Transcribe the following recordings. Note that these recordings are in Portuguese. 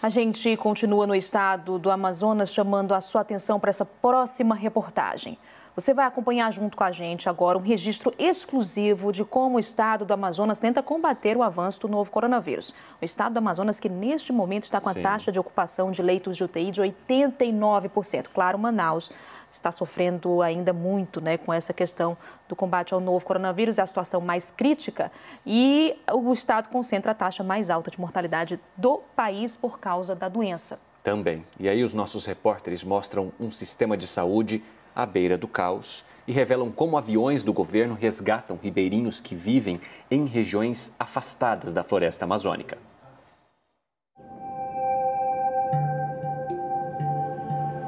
A gente continua no estado do Amazonas chamando a sua atenção para essa próxima reportagem. Você vai acompanhar junto com a gente agora um registro exclusivo de como o estado do Amazonas tenta combater o avanço do novo coronavírus. O estado do Amazonas que neste momento está com a taxa de ocupação de leitos de UTI de 89%. Claro, Manaus está sofrendo ainda muito, com essa questão do combate ao novo coronavírus, é a situação mais crítica e o estado concentra a taxa mais alta de mortalidade do país por causa da doença. Também. E aí os nossos repórteres mostram um sistema de saúde à beira do caos e revelam como aviões do governo resgatam ribeirinhos que vivem em regiões afastadas da floresta amazônica.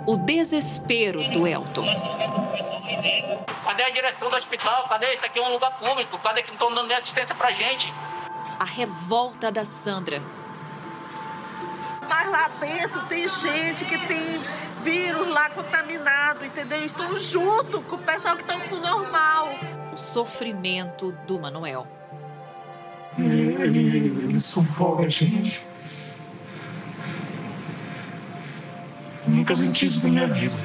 O desespero do Elton. Cadê a direção do hospital? Cadê? Isso aqui é um lugar público. Cadê que não estão dando assistência pra gente? A revolta da Sandra. Mas lá dentro tem gente que tem vírus lá contaminado, entendeu? Estou junto com o pessoal que estão com o normal. O sofrimento do Manuel. Ele sufoca a gente. Nunca senti isso na minha vida.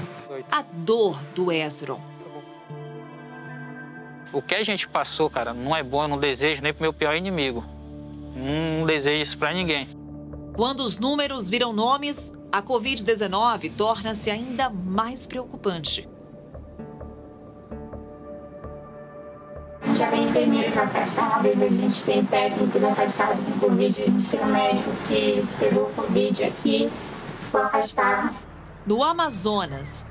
A dor do Esron. O que a gente passou, cara, não é bom, eu não desejo nem pro meu pior inimigo. Não desejo isso pra ninguém. Quando os números viram nomes, a Covid-19 torna-se ainda mais preocupante. Já tem enfermeiros afastados, a gente tem técnicos afastados com Covid, a gente tem um médico que pegou Covid aqui, foi afastado. No Amazonas,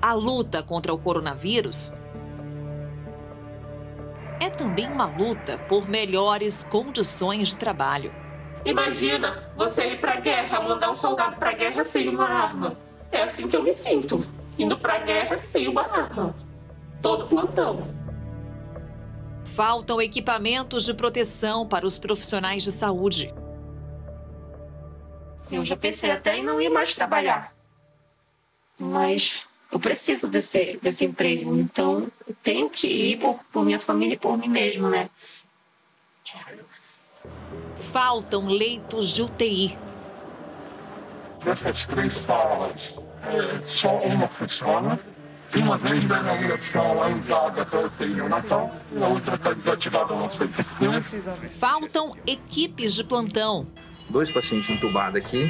a luta contra o coronavírus é também uma luta por melhores condições de trabalho. Imagina você ir pra guerra, mandar um soldado pra guerra sem uma arma. É assim que eu me sinto, indo pra guerra sem uma arma. Todo plantão. Faltam equipamentos de proteção para os profissionais de saúde. Eu já pensei até em não ir mais trabalhar. Mas eu preciso desse emprego. Então, eu tenho que ir por minha família e por mim mesmo, né? Faltam leitos de UTI. Dessas 3 salas, só uma funciona. E uma vez da inauguração é usada para UTI neonatal, e a outra está desativada, não sei porquê. Faltam equipes de plantão. 2 pacientes entubados aqui,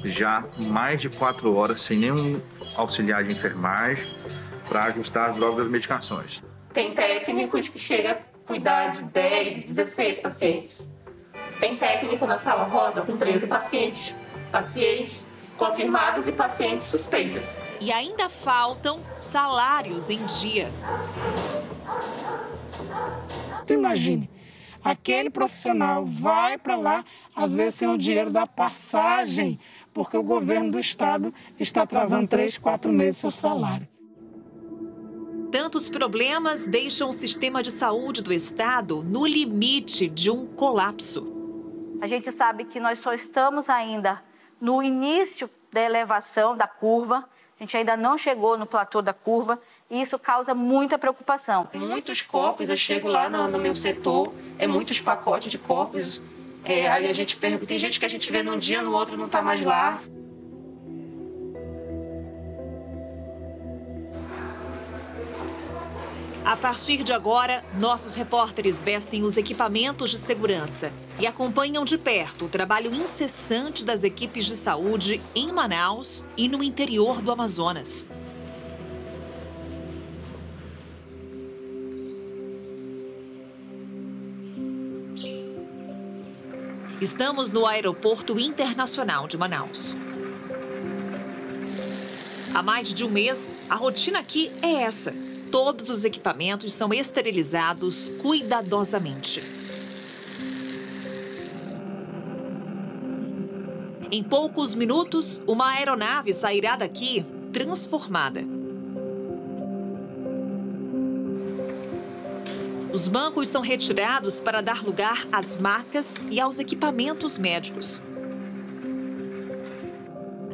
já mais de 4 horas sem nenhum auxiliar de enfermagem para ajustar as drogas das medicações. Tem técnicos que chegam a cuidar de 10, 16 pacientes. Tem técnico na sala rosa com 13 pacientes. Pacientes confirmados e pacientes suspeitas. E ainda faltam salários em dia. Tu imagine, aquele profissional vai para lá, às vezes sem o dinheiro da passagem, porque o governo do estado está atrasando 3, 4 meses seu salário. Tantos problemas deixam o sistema de saúde do estado no limite de um colapso. A gente sabe que nós só estamos ainda no início da elevação da curva, a gente ainda não chegou no platô da curva e isso causa muita preocupação. Muitos corpos, eu chego lá no meu setor, muitos pacotes de corpos, aí a gente pergunta, tem gente que a gente vê num dia, no outro não está mais lá. A partir de agora, nossos repórteres vestem os equipamentos de segurança e acompanham de perto o trabalho incessante das equipes de saúde em Manaus e no interior do Amazonas. Estamos no Aeroporto Internacional de Manaus. Há mais de um mês, a rotina aqui é essa. Todos os equipamentos são esterilizados cuidadosamente. Em poucos minutos, uma aeronave sairá daqui transformada. Os bancos são retirados para dar lugar às macas e aos equipamentos médicos.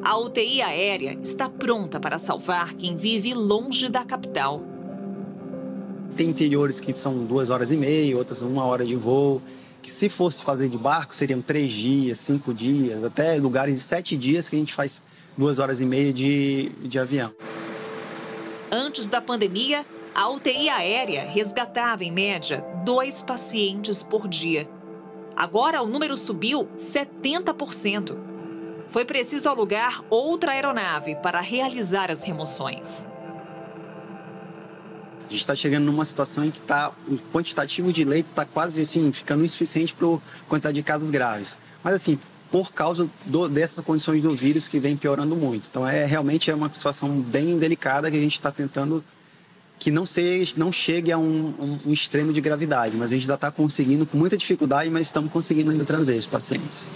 A UTI aérea está pronta para salvar quem vive longe da capital. Tem interiores que são 2 horas e meia, outras 1 hora de voo. que se fosse fazer de barco, seriam 3 dias, 5 dias, até lugares de 7 dias que a gente faz 2 horas e meia de avião. Antes da pandemia, a UTI aérea resgatava, em média, 2 pacientes por dia. Agora, o número subiu 70%. Foi preciso alugar outra aeronave para realizar as remoções. A gente está chegando numa situação em que o quantitativo de leito está quase assim, ficando insuficiente para a quantidade de casos graves. Mas assim, por causa dessas condições do vírus que vem piorando muito. Então, realmente é uma situação bem delicada que a gente está tentando que não chegue a um extremo de gravidade, mas a gente ainda está conseguindo, com muita dificuldade, mas estamos conseguindo ainda trazer os pacientes.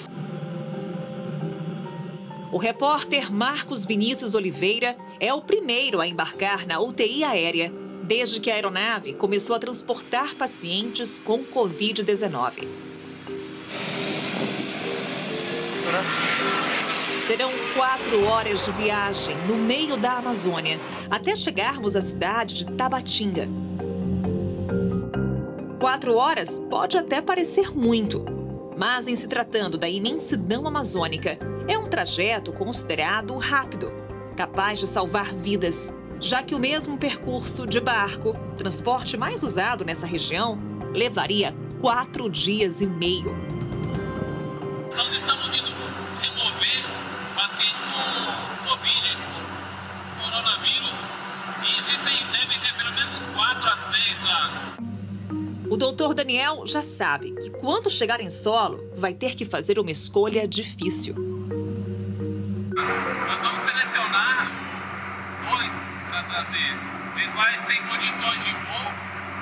O repórter Marcos Vinícius Oliveira é o primeiro a embarcar na UTI aérea desde que a aeronave começou a transportar pacientes com Covid-19. Serão 4 horas de viagem no meio da Amazônia, até chegarmos à cidade de Tabatinga. 4 horas pode até parecer muito, mas em se tratando da imensidão amazônica, é um trajeto considerado rápido, capaz de salvar vidas, já que o mesmo percurso de barco, transporte mais usado nessa região, levaria 4 dias e meio. Nós estamos indo remover pacientes com Covid, coronavírus, e devem ter pelo menos 4 a 6 lá. O doutor Daniel já sabe que quando chegar em solo, vai ter que fazer uma escolha difícil. Nós vamos selecionar 2 para trazer. Ver quais têm condições de voo,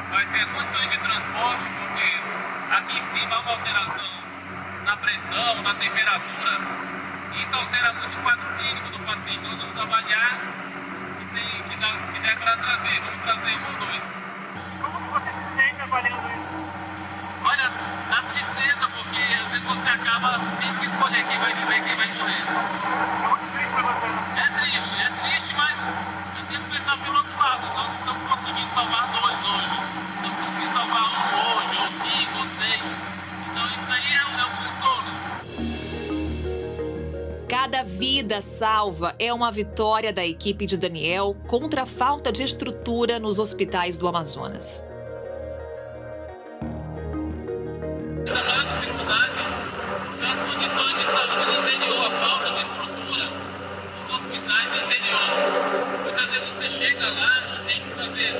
quais têm condições de transporte, porque aqui em cima há uma alteração na pressão, na temperatura. Isso altera muito o quadro clínico do paciente. Nós vamos avaliar que der para trazer. Vamos trazer 1 ou 2. Como que você se sente avaliando isso? Olha, dá tristeza, porque às vezes você acaba tendo que escolher quem vai viver e quem vai morrer. É muito triste para você, né? É triste, mas eu tenho que pensar pelo outro lado. Nós estamos conseguindo salvar 2 hoje. Estamos conseguindo salvar 1 hoje, ou 5, ou 6. Então isso aí é um consolo. Cada vida salva é uma vitória da equipe de Daniel contra a falta de estrutura nos hospitais do Amazonas. A maior dificuldade são as condições de saúde no interior, a falta de estrutura nos hospitais do interior. Muitas vezes você chega lá e tem que fazer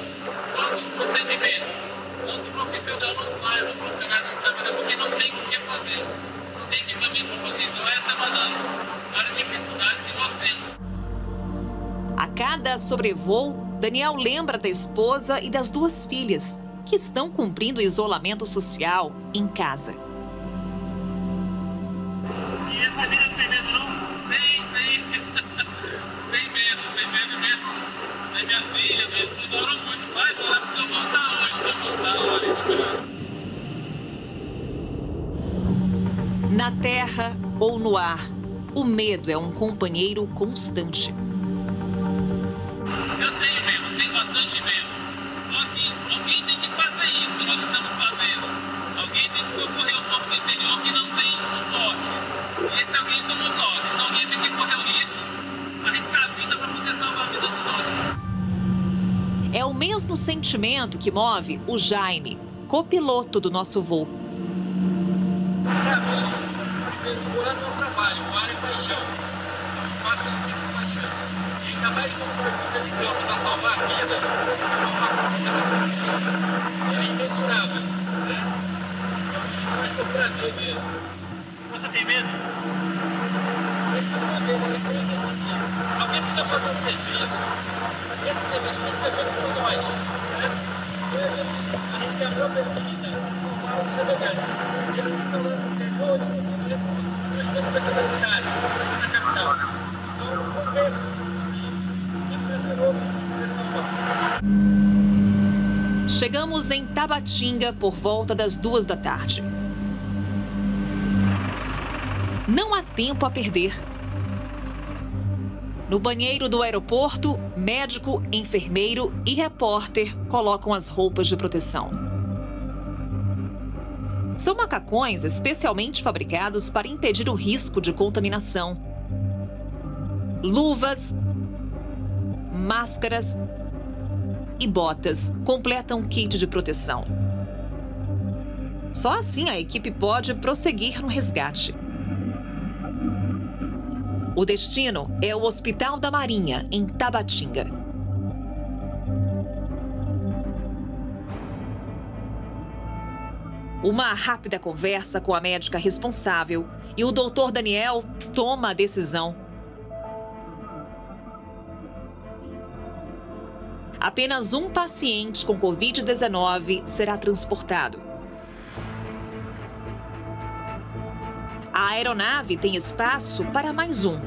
outros procedimentos. Outro profissional não sai, outro profissional não sabe porque não tem o que fazer. Não tem equipamento para fazer. Então essa é uma das dificuldades que nós temos. A cada sobrevoo, Daniel lembra da esposa e das 2 filhas, que estão cumprindo o isolamento social em casa. E a família não tem medo, não? Tem medo mesmo. Tem minhas filhas, eles oram muito. Vai falar para o senhor voltar hoje, para voltar, olha. Na terra ou no ar, o medo é um companheiro constante. Eu tenho bastante medo. Só que alguém tem que fazer isso que nós estamos fazendo. Alguém tem que socorrer o povo do interior que não tem suporte. E esse alguém somos nós. Então alguém tem que correr o risco, arriscar a vida para poder salvar a vida de nós. É o mesmo sentimento que move o Jaime, copiloto do nosso voo. Para mim, voar não é trabalho, voar é paixão. Eu faço isso com paixão. E ainda mais quando nós dedicamos a salvar vidas, é uma condição assim, é imensurável. Né? Então a gente faz por prazer mesmo. Você tem medo? Mas tudo uma vez, uma experiência sensitiva. Alguém precisa fazer um serviço. E esse serviço tem que ser feito por nós. Certo? E a gente arrisca a própria vida, salvar os cidadãos. Eles estão lá no interior, eles não têm os recursos que nós temos aqui na cidade, aqui na capital. Então, compensa isso. É prazeroso a gente poder salvar. Chegamos em Tabatinga por volta das 2 da tarde. Não há tempo a perder. No banheiro do aeroporto, médico, enfermeiro e repórter colocam as roupas de proteção. São macacões especialmente fabricados para impedir o risco de contaminação. Luvas, máscaras e botas completam um kit de proteção. Só assim a equipe pode prosseguir no resgate. O destino é o Hospital da Marinha, em Tabatinga. Uma rápida conversa com a médica responsável e o doutor Daniel toma a decisão. Apenas um paciente com Covid-19 será transportado. A aeronave tem espaço para mais um,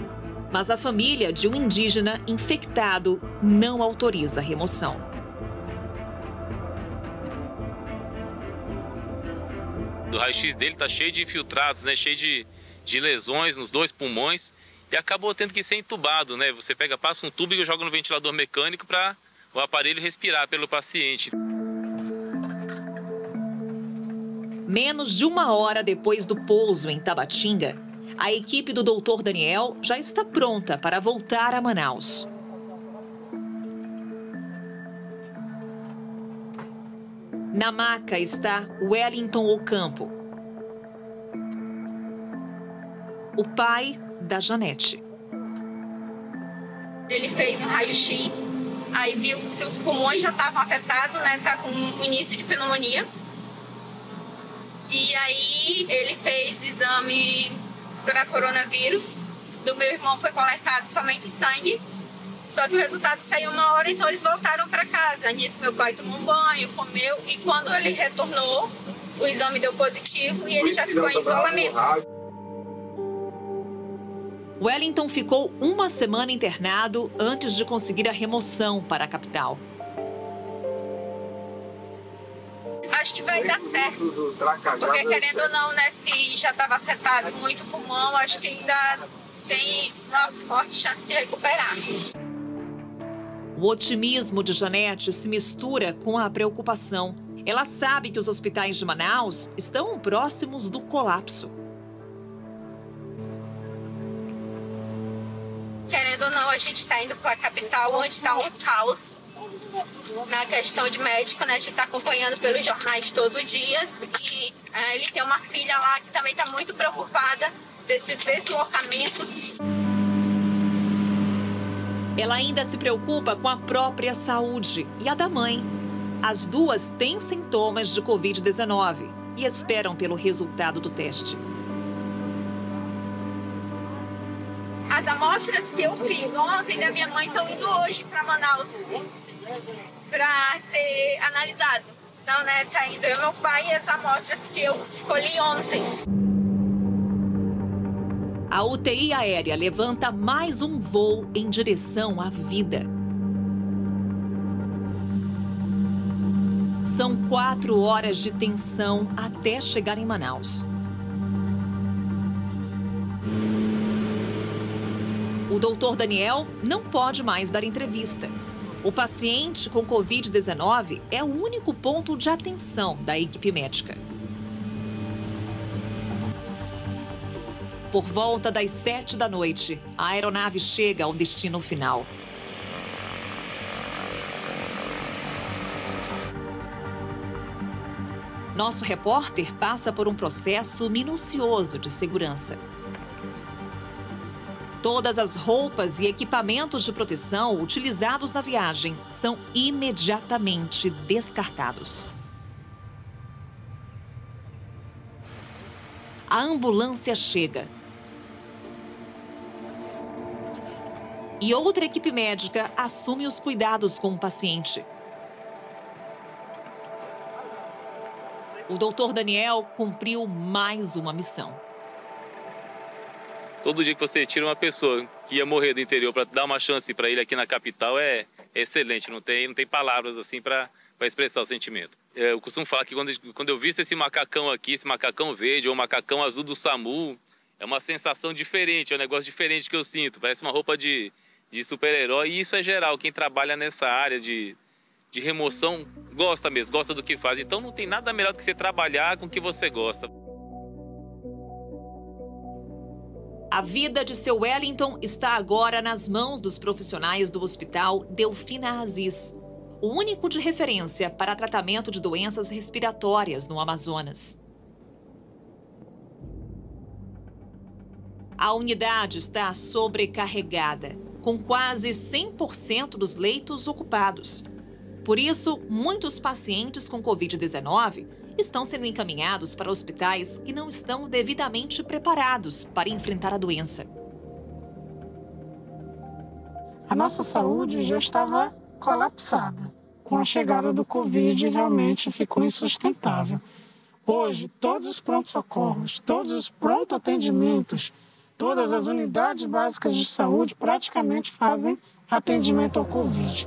mas a família de um indígena infectado não autoriza a remoção. O raio-x dele está cheio de infiltrados, né? Cheio de lesões nos 2 pulmões e acabou tendo que ser entubado, né? Você passa um tubo e joga no ventilador mecânico para o aparelho respirar pelo paciente. Menos de 1 hora depois do pouso em Tabatinga, a equipe do Dr. Daniel já está pronta para voltar a Manaus. Na maca está Wellington Ocampo, o pai da Janete. Ele fez um raio-x, aí viu que seus pulmões já estavam afetados, né? Tá com o início de pneumonia. E aí ele fez exame para coronavírus. Do meu irmão foi coletado somente sangue. Só que o resultado saiu 1 hora, então eles voltaram para casa. Nisso meu pai tomou um banho, comeu. E quando ele retornou, o exame deu positivo e ele já ficou em isolamento. Wellington ficou 1 semana internado antes de conseguir a remoção para a capital. Acho que vai dar certo, porque querendo ou não, né, se já estava afetado muito o pulmão, acho que ainda tem uma forte chance de recuperar. O otimismo de Janete se mistura com a preocupação. Ela sabe que os hospitais de Manaus estão próximos do colapso. Querendo ou não, a gente está indo para a capital, onde está um caos na questão de médico, né? A gente está acompanhando pelos jornais todo dia. E ele tem uma filha lá que também está muito preocupada desses deslocamentos. Ela ainda se preocupa com a própria saúde e a da mãe. As duas têm sintomas de Covid-19 e esperam pelo resultado do teste. As amostras que eu fiz ontem da minha mãe estão indo hoje para Manaus para ser analisado. Então, né, tá indo eu, meu pai, e as amostras que eu colhi ontem. A UTI aérea levanta mais um voo em direção à vida. São 4 horas de tensão até chegar em Manaus. O doutor Daniel não pode mais dar entrevista. O paciente com Covid-19 é o único ponto de atenção da equipe médica. Por volta das 7 da noite, a aeronave chega ao destino final. Nosso repórter passa por um processo minucioso de segurança. Todas as roupas e equipamentos de proteção utilizados na viagem são imediatamente descartados. A ambulância chega. E outra equipe médica assume os cuidados com o paciente. O doutor Daniel cumpriu mais uma missão. Todo dia que você tira uma pessoa que ia morrer do interior para dar uma chance para ele aqui na capital é excelente. Não tem palavras assim para expressar o sentimento. Eu costumo falar que quando eu visto esse macacão aqui, esse macacão verde ou macacão azul do SAMU, é uma sensação diferente, é um negócio diferente que eu sinto. Parece uma roupa de super-herói e isso é geral. Quem trabalha nessa área de de remoção gosta mesmo, gosta do que faz. Então não tem nada melhor do que você trabalhar com o que você gosta. A vida de seu Wellington está agora nas mãos dos profissionais do Hospital Delfina Aziz, o único de referência para tratamento de doenças respiratórias no Amazonas. A unidade está sobrecarregada, com quase 100% dos leitos ocupados. Por isso, muitos pacientes com Covid-19 estão sendo encaminhados para hospitais que não estão devidamente preparados para enfrentar a doença. A nossa saúde já estava colapsada. Com a chegada do Covid, realmente ficou insustentável. Hoje, todos os pronto-socorros, todos os pronto-atendimentos, todas as unidades básicas de saúde praticamente fazem atendimento ao Covid.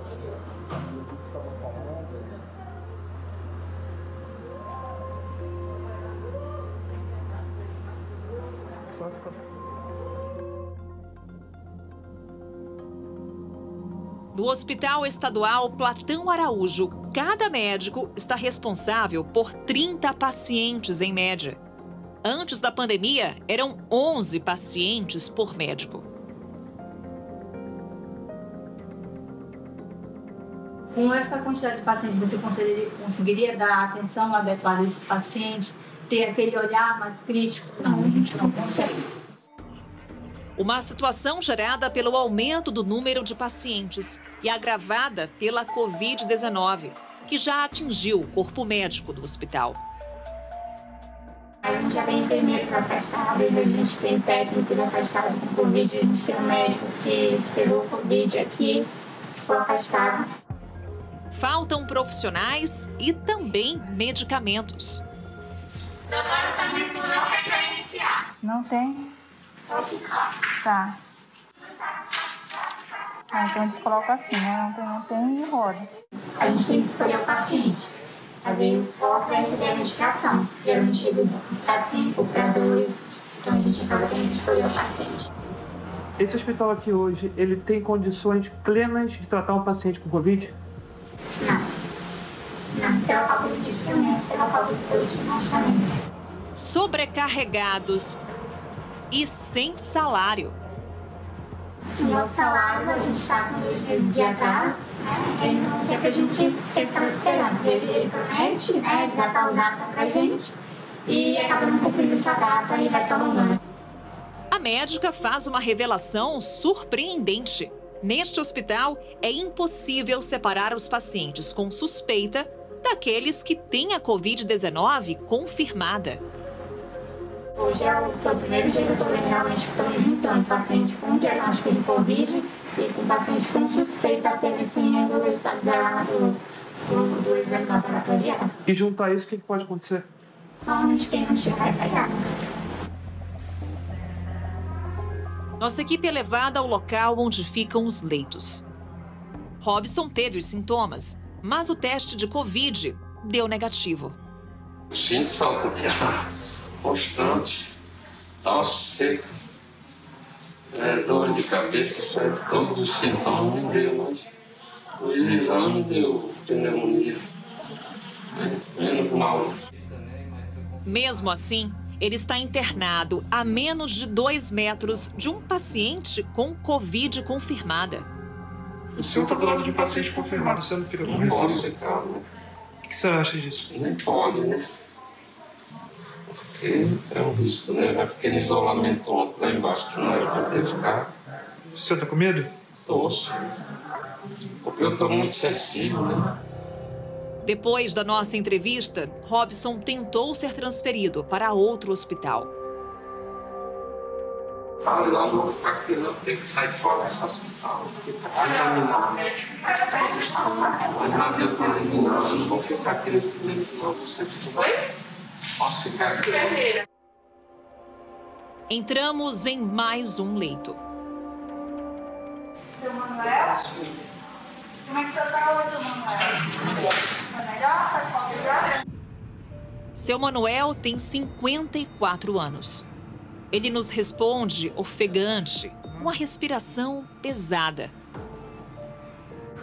No Hospital Estadual Platão Araújo, cada médico está responsável por 30 pacientes em média. Antes da pandemia, eram 11 pacientes por médico. Com essa quantidade de pacientes, você conseguiria dar atenção adequada a esse paciente, ter aquele olhar mais crítico? Não, a gente não consegue. Uma situação gerada pelo aumento do número de pacientes e agravada pela Covid-19, que já atingiu o corpo médico do hospital. A gente já tem enfermeiros afastados, a gente tem técnicos afastados com Covid, a gente tem um médico que pegou Covid aqui, que foi afastado. Faltam profissionais e também medicamentos. Doutora, também não tem para iniciar. Não tem? Tá. Então a gente coloca assim, né? Não tem e roda. A gente tem que escolher o paciente. A ver qual vai receber a medicação. Geralmente chega para 5, para 2. Então a gente acaba tendo que escolher o paciente. Esse hospital aqui hoje, ele tem condições plenas de tratar um paciente com Covid? Não, pela falta de medicamento, pela falta de profissionais também. Sobrecarregados e sem salário. Nosso salário, a gente está com 2 meses de atraso, né? Então, é pra gente ter aquela esperança. Ele promete, né? Ele dá tal data pra gente e acaba não cumprindo essa data e vai prolongando. A médica faz uma revelação surpreendente. Neste hospital, é impossível separar os pacientes com suspeita daqueles que têm a Covid-19 confirmada. Hoje é o primeiro dia que eu estou vendo realmente que estão juntando paciente com diagnóstico de Covid e com paciente com suspeita apenas sem o resultado do exame laboratorial. E juntar isso, o que pode acontecer? Normalmente quem não chega vai falhar. Nossa equipe é levada ao local onde ficam os leitos. Robson teve os sintomas, mas o teste de Covid deu negativo. Sinto falta de ar constante, tosse seca, dor de cabeça, todos os sintomas me deu, mas o exame deu pneumonia, menos mal. Mesmo assim, ele está internado a menos de 2 metros de um paciente com Covid confirmada. O senhor está do lado de um paciente confirmado, você não fica com receio? Não posso ficar, né? O que você acha disso? Nem pode, né? Porque é um risco, né? Vai aquele isolamento ontem lá embaixo que não era para ter ficado. O senhor está com medo? Torço. Porque eu estou muito sensível, né? Depois da nossa entrevista, Robson tentou ser transferido para outro hospital. Fala lá no aqui não tem que sair fora desse hospital, porque está contaminado. Mas não deu para ninguém, eu não vou ficar aqui nesse leito, não. Você posso ficar aqui. Entramos em mais um leito. Seu Manuel? Como é que você está hoje, Manuel? Tá melhor? Faz falta de ar? Seu Manuel tem 54 anos. Ele nos responde ofegante, com a respiração pesada.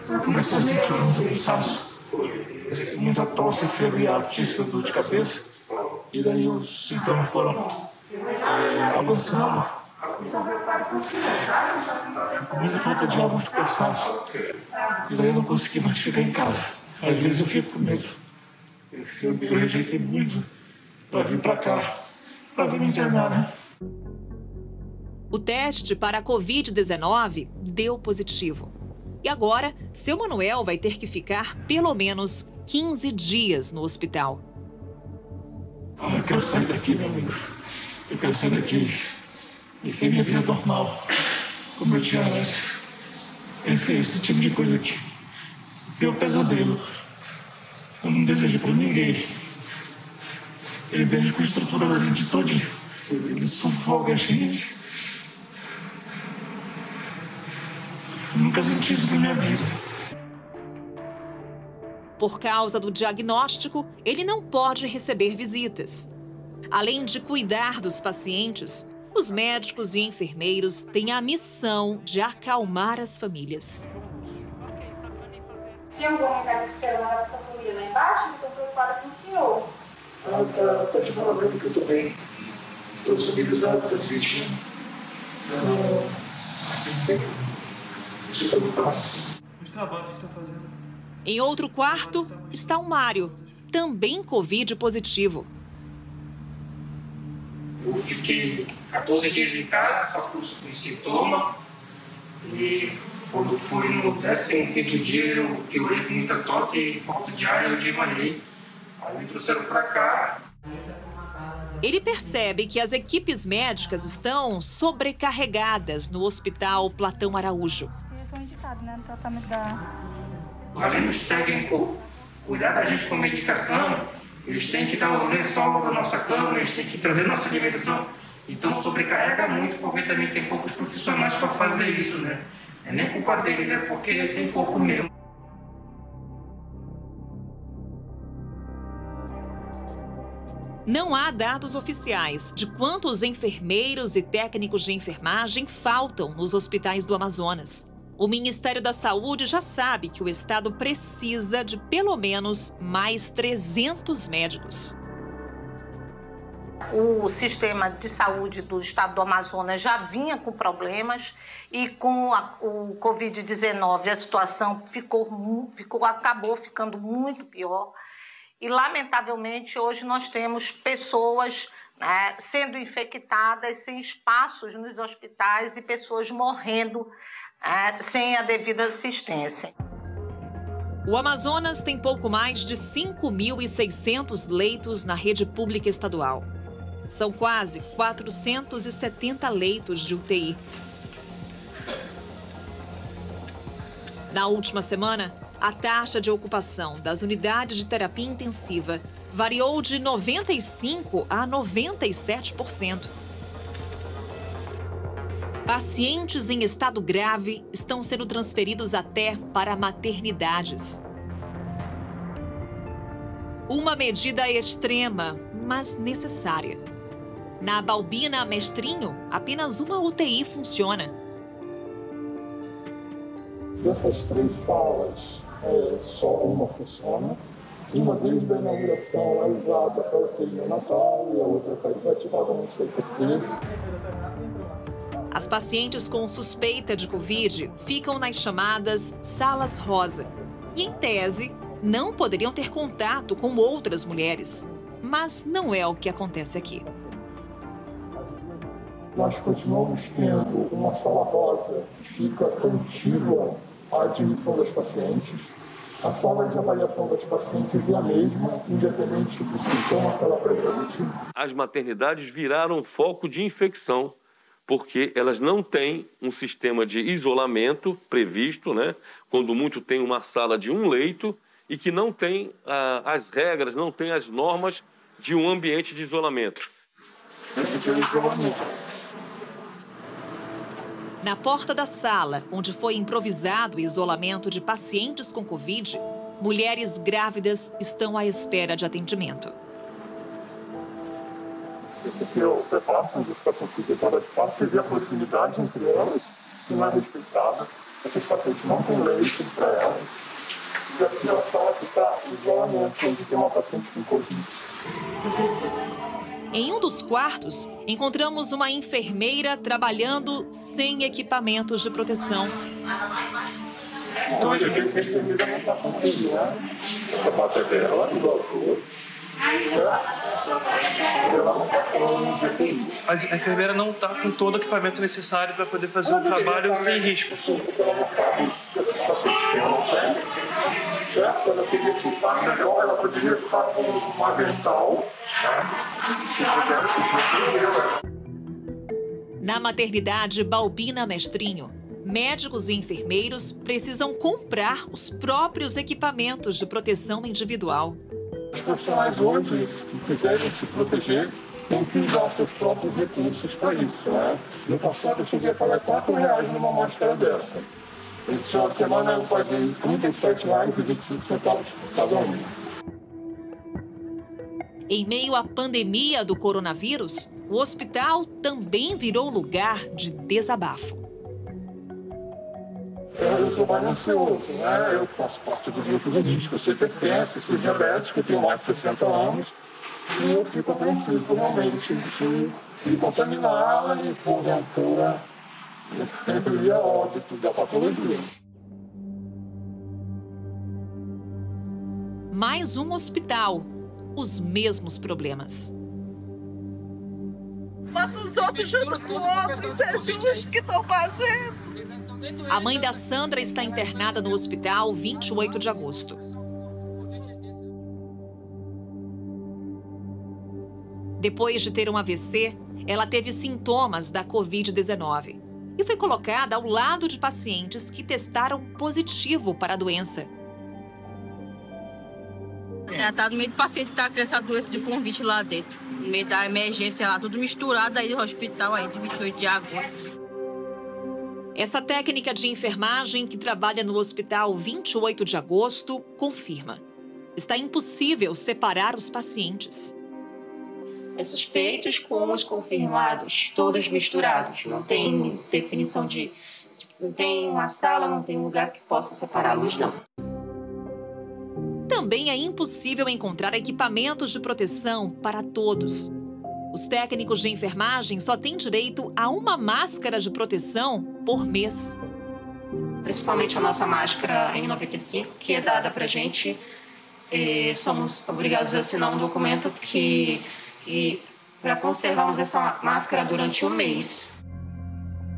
Como é que você sentiu? muita tosse, febre altíssima, dor de cabeça. E daí os sintomas foram avançando. Muita falta de ar, muito cansaço. E daí eu não consegui mais ficar em casa. Às vezes eu fico com medo. Eu rejeitei muito para vir para cá, para vir me internar, né? O teste para a Covid-19 deu positivo. E agora, seu Manuel vai ter que ficar pelo menos 15 dias no hospital. Eu quero sair daqui, meu amigo. Eu quero sair daqui e ter minha vida normal, como eu tinha antes. Esse tipo de coisa aqui. Meu pesadelo. Eu não desejo para ninguém. Ele mexe com a estrutura da gente todinha. Ele sufoca a gente. Eu nunca senti isso na minha vida. Por causa do diagnóstico, ele não pode receber visitas. Além de cuidar dos pacientes, os médicos e enfermeiros têm a missão de acalmar as famílias. Tem algum remédio esperando a família lá embaixo? Estou preocupada com o senhor. Tá te falando que eu estou bem. Estou estabilizado, estou direitinho. Os trabalhos que está fazendo. Em outro quarto está o Mário, também Covid positivo. Eu fiquei 14 dias em casa, só com sintoma. E quando fui no 15º dia, eu piorei com muita tosse e falta de ar e eu desmaiei. Aí me trouxeram para cá. Ele percebe que as equipes médicas estão sobrecarregadas no Hospital Platão Araújo. No tratamento da... Além dos técnicos cuidar da gente com medicação, eles têm que dar o lençol da nossa cama, eles têm que trazer nossa alimentação. Então sobrecarrega muito, porque também tem poucos profissionais para fazer isso, né? É nem culpa deles, é porque tem pouco mesmo. Não há dados oficiais de quantos enfermeiros e técnicos de enfermagem faltam nos hospitais do Amazonas. O Ministério da Saúde já sabe que o estado precisa de pelo menos mais 300 médicos. O sistema de saúde do estado do Amazonas já vinha com problemas e com o Covid-19 a situação acabou ficando muito pior. E, lamentavelmente, hoje nós temos pessoas sendo infectadas sem espaços nos hospitais e pessoas morrendo sem a devida assistência. O Amazonas tem pouco mais de 5.600 leitos na rede pública estadual. São quase 470 leitos de UTI. Na última semana, a taxa de ocupação das unidades de terapia intensiva variou de 95% a 97%. Pacientes em estado grave estão sendo transferidos até para maternidades. Uma medida extrema, mas necessária. Na Balbina Mestrinho, apenas uma UTI funciona. Dessas 3 salas, só uma funciona. Uma desde a inauguração é usada para UTI neonatal e a outra está desativada, não sei porquê. As pacientes com suspeita de Covid ficam nas chamadas salas rosa e, em tese, não poderiam ter contato com outras mulheres. Mas não é o que acontece aqui. Nós continuamos tendo uma sala rosa que fica contígua à admissão das pacientes. A sala de avaliação das pacientes é a mesma, independente do sintoma que ela apresente. As maternidades viraram foco de infecção, porque elas não têm um sistema de isolamento previsto, né? Quando muito tem uma sala de um leito e que não tem as regras, não tem as normas de um ambiente de isolamento. Esse é o isolamento. Na porta da sala, onde foi improvisado o isolamento de pacientes com Covid, mulheres grávidas estão à espera de atendimento. Esse aqui é o preparo, onde os pacientes ficam de parto. Você vê a proximidade entre elas, que não é respeitada. Essas pacientes não têm leite para elas. a sala que está isolamento, onde tem uma paciente com Covid. Em um dos quartos, encontramos uma enfermeira trabalhando sem equipamentos de proteção. Então, a gente vê que a enfermeira não está funcionando. Essa bata é dela, igual a tua. A enfermeira não está com todo o equipamento necessário para poder fazer um trabalho sem risco. Ela não sabe se essa paciente tem ou não tem. Certo? Ela teria que estar melhor, ela poderia estar com uma avental. Na maternidade Balbina Mestrinho, médicos e enfermeiros precisam comprar os próprios equipamentos de proteção individual. Os profissionais hoje, que quiserem se proteger, têm que usar seus próprios recursos para isso. Né? No passado, eu cheguei a pagar R$4 numa máscara dessa. Esse final de semana, eu paguei R$37,25 cada um. Em meio à pandemia do coronavírus, o hospital também virou lugar de desabafo. Eu sou mais ansioso, né? Eu faço parte do grupo de risco, eu sou hipertenso, sou diabético, tenho mais de 60 anos e eu fico apreensivo realmente de me contaminar e, porventura, ter óbito da patologia. Mais um hospital, os mesmos problemas. Mata os outros junto com outros, é justo que estão fazendo. A mãe da Sandra está internada no hospital 28 de agosto. Depois de ter um AVC, ela teve sintomas da Covid-19 e foi colocada ao lado de pacientes que testaram positivo para a doença. Ela está no meio do paciente que está com essa doença de convite lá dentro. No meio da emergência lá, tudo misturado aí no hospital aí de 28 de agosto. Essa técnica de enfermagem que trabalha no hospital 28 de agosto confirma: está impossível separar os pacientes. É suspeitos com os confirmados, todos misturados. Não tem definição de... Não tem uma sala, não tem lugar que possa separá-los, não. Também é impossível encontrar equipamentos de proteção para todos. Os técnicos de enfermagem só têm direito a uma máscara de proteção por mês. Principalmente a nossa máscara N95, que é dada para a gente. Somos obrigados a assinar um documento que para conservarmos essa máscara durante um mês.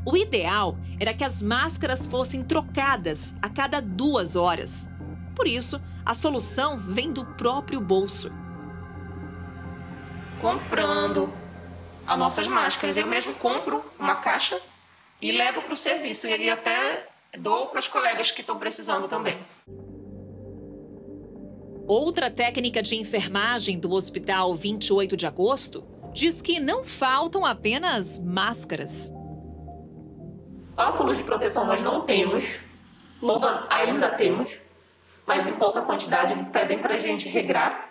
O ideal era que as máscaras fossem trocadas a cada 2 horas. Por isso, a solução vem do próprio bolso. Comprando as nossas máscaras. Eu mesmo compro uma caixa e levo para o serviço. E até dou para os colegas que estão precisando também. Outra técnica de enfermagem do Hospital 28 de Agosto diz que não faltam apenas máscaras. Óculos de proteção nós não temos, luva ainda temos, mas em pouca quantidade eles pedem para a gente regrar.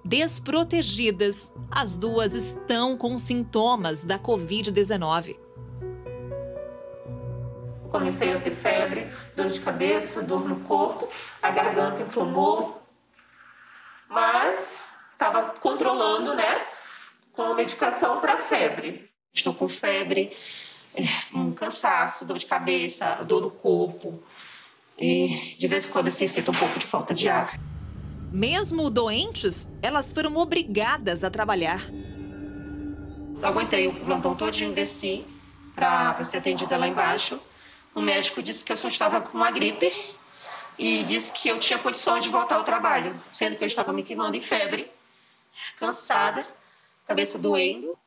Desprotegidas, as duas estão com sintomas da Covid-19. Comecei a ter febre, dor de cabeça, dor no corpo, a garganta inflamou, mas estava controlando, né, com medicação para febre. Estou com febre, um cansaço, dor de cabeça, dor no corpo e de vez em quando eu sinto um pouco de falta de ar. Mesmo doentes, elas foram obrigadas a trabalhar. Eu aguentei o plantão todinho, desci para ser atendida lá embaixo. O médico disse que eu só estava com uma gripe e disse que eu tinha condições de voltar ao trabalho, sendo que eu estava me queimando em febre, cansada, cabeça doendo.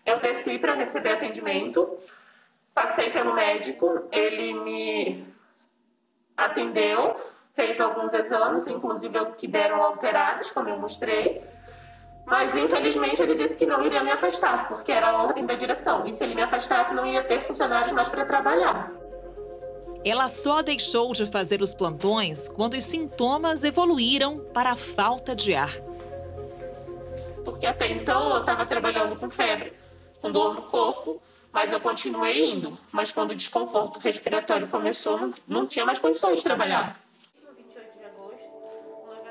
Eu desci para receber atendimento, passei pelo médico, ele me atendeu, fez alguns exames, inclusive que deram alterados, como eu mostrei, mas infelizmente ele disse que não iria me afastar, porque era a ordem da direção, e se ele me afastasse não ia ter funcionários mais para trabalhar. Ela só deixou de fazer os plantões quando os sintomas evoluíram para a falta de ar. Porque até então eu estava trabalhando com febre, com dor no corpo, Mas eu continuei indo. Mas quando o desconforto respiratório começou, não tinha mais condições de trabalhar.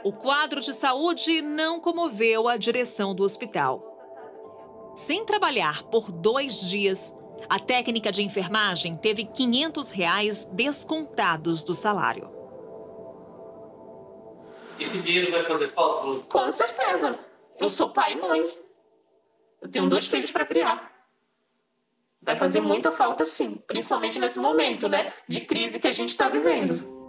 O quadro de saúde não comoveu a direção do hospital. Sem trabalhar por 2 dias, a técnica de enfermagem teve R$ 500 descontados do salário. Esse dinheiro vai fazer falta para você? Com certeza. Eu sou pai e mãe. Eu tenho 2 filhos para criar. Vai fazer muita falta, sim. Principalmente nesse momento, né, de crise que a gente está vivendo.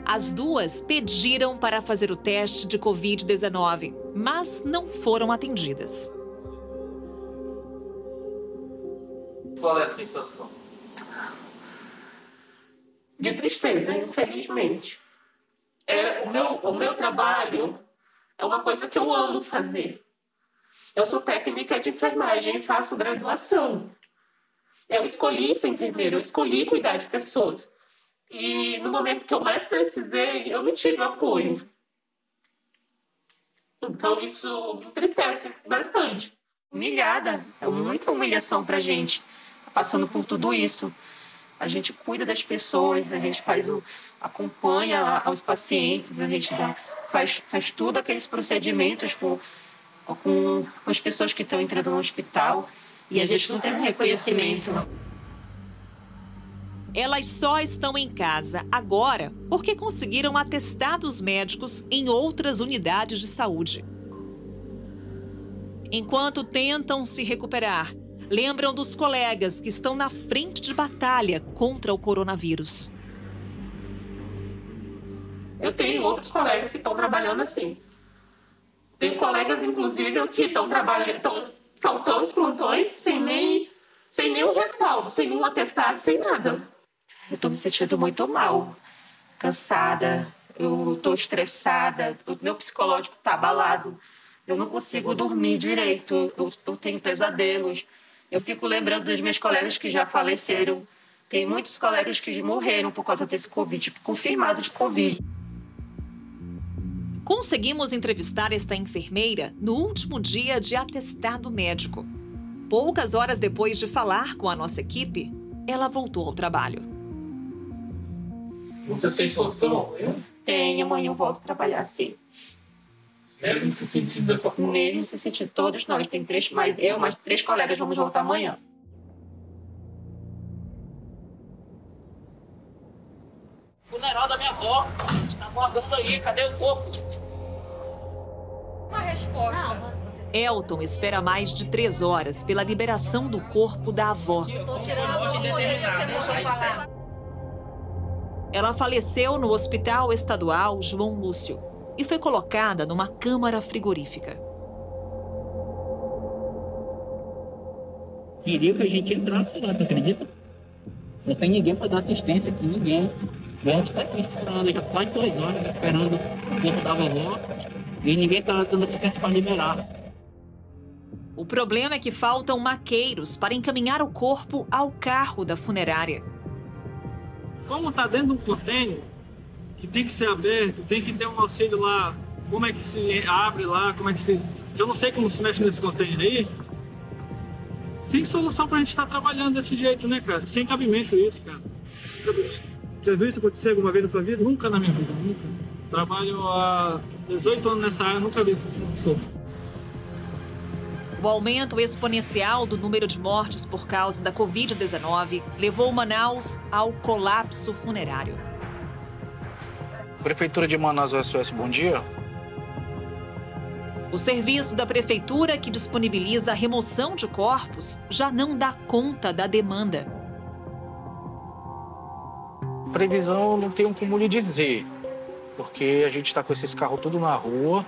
As duas pediram para fazer o teste de Covid-19, mas não foram atendidas. Qual é a sensação? De tristeza, infelizmente. O meu trabalho é uma coisa que eu amo fazer. Eu sou técnica de enfermagem e faço graduação. Eu escolhi ser enfermeira, eu escolhi cuidar de pessoas. E no momento que eu mais precisei, eu não tive apoio. Então isso me entristece bastante. Humilhada, é muita humilhação pra gente, passando por tudo isso. A gente cuida das pessoas, a gente acompanha os pacientes, a gente faz tudo aqueles procedimentos com as pessoas que estão entrando no hospital e a gente não tem um reconhecimento. Elas só estão em casa agora porque conseguiram atestados médicos em outras unidades de saúde. Enquanto tentam se recuperar, lembram dos colegas que estão na frente de batalha contra o coronavírus. Eu tenho outros colegas que estão trabalhando assim. Tenho colegas, inclusive, que estão faltando os plantões sem nenhum respaldo, sem nenhum atestado, sem nada. Eu estou me sentindo muito mal, cansada, eu estou estressada, o meu psicológico está abalado, eu não consigo dormir direito, eu tenho pesadelos. Eu fico lembrando dos meus colegas que já faleceram. Tem muitos colegas que morreram por causa desse Covid, confirmado de Covid. Conseguimos entrevistar esta enfermeira no último dia de atestado médico. Poucas horas depois de falar com a nossa equipe, ela voltou ao trabalho. Você tem plantão? Tenho, amanhã eu volto a trabalhar sim. Mesmo se sentindo dessa forma? Mesmo se sentindo, todos nós. Tem 3, mais 3 colegas vamos voltar amanhã. Funeral da minha avó. Está guardando aí, cadê o corpo? Uma resposta. Elton espera mais de 3 horas pela liberação do corpo da avó. Ela faleceu no Hospital Estadual João Lúcio e foi colocada numa câmara frigorífica. Queria que a gente entrasse lá, tu acredita? Não tem ninguém para dar assistência aqui, ninguém. A gente está aqui esperando, já quase 2 horas esperando o corpo da vovó e ninguém está dando assistência para liberar. O problema é que faltam maqueiros para encaminhar o corpo ao carro da funerária. Como está dentro de um container, que tem que ser aberto, tem que ter um auxílio lá, como é que se abre lá, como é que se... Eu não sei como se mexe nesse container aí. Sem solução pra gente estar trabalhando desse jeito, né, cara? Sem cabimento isso, cara. Já viu isso acontecer alguma vez na sua vida? Nunca na minha vida, nunca. Trabalho há 18 anos nessa área, nunca vi isso acontecer. O aumento exponencial do número de mortes por causa da Covid-19 levou Manaus ao colapso funerário. Prefeitura de Manaus SOS, bom dia. O serviço da prefeitura que disponibiliza a remoção de corpos já não dá conta da demanda. Previsão não tem como lhe dizer, porque a gente está com esses carros tudo na rua,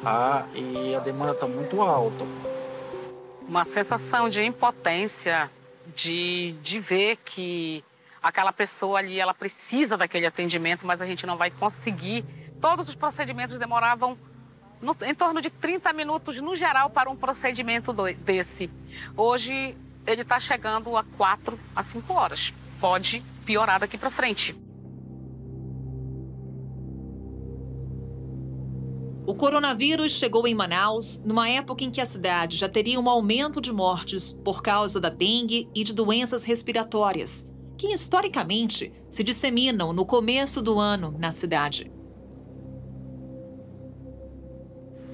tá? E a demanda está muito alta. Uma sensação de impotência, de ver que aquela pessoa ali, ela precisa daquele atendimento, mas a gente não vai conseguir. Todos os procedimentos demoravam em torno de 30 minutos, no geral, para um procedimento desse. Hoje, ele está chegando a 4 a 5 horas. Pode piorar daqui para frente. O coronavírus chegou em Manaus numa época em que a cidade já teria um aumento de mortes por causa da dengue e de doenças respiratórias, que historicamente se disseminam no começo do ano na cidade.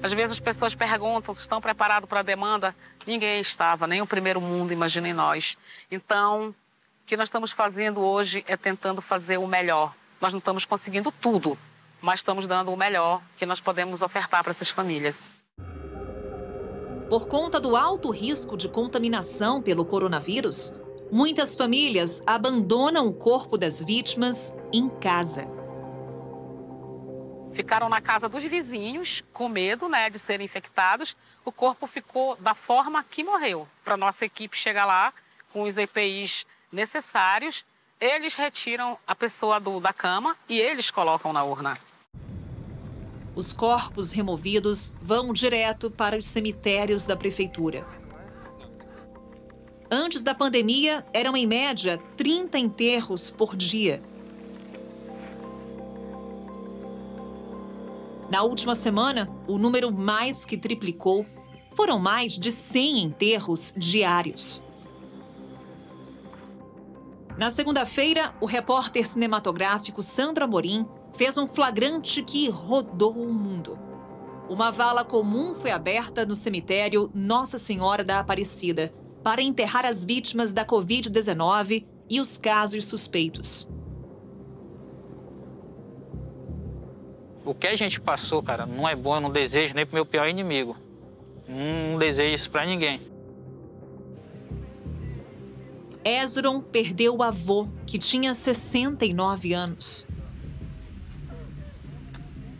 Às vezes as pessoas perguntam se estão preparados para a demanda. Ninguém estava, nem o primeiro mundo, imaginem nós. Então, o que nós estamos fazendo hoje é tentando fazer o melhor. Nós não estamos conseguindo tudo, mas estamos dando o melhor que nós podemos ofertar para essas famílias. Por conta do alto risco de contaminação pelo coronavírus, muitas famílias abandonam o corpo das vítimas em casa. Ficaram na casa dos vizinhos, com medo, de serem infectados. O corpo ficou da forma que morreu. Para a nossa equipe chegar lá, com os EPIs necessários, eles retiram a pessoa da cama e eles colocam na urna. Os corpos removidos vão direto para os cemitérios da prefeitura. Antes da pandemia, eram em média 30 enterros por dia. Na última semana, o número mais que triplicou. Foram mais de 100 enterros diários. Na segunda-feira, o repórter cinematográfico Sandro Amorim fez um flagrante que rodou o mundo. Uma vala comum foi aberta no cemitério Nossa Senhora da Aparecida para enterrar as vítimas da Covid-19 e os casos suspeitos. O que a gente passou, cara, não é bom, eu não desejo nem pro meu pior inimigo. Não desejo isso pra ninguém. Hezron perdeu o avô, que tinha 69 anos.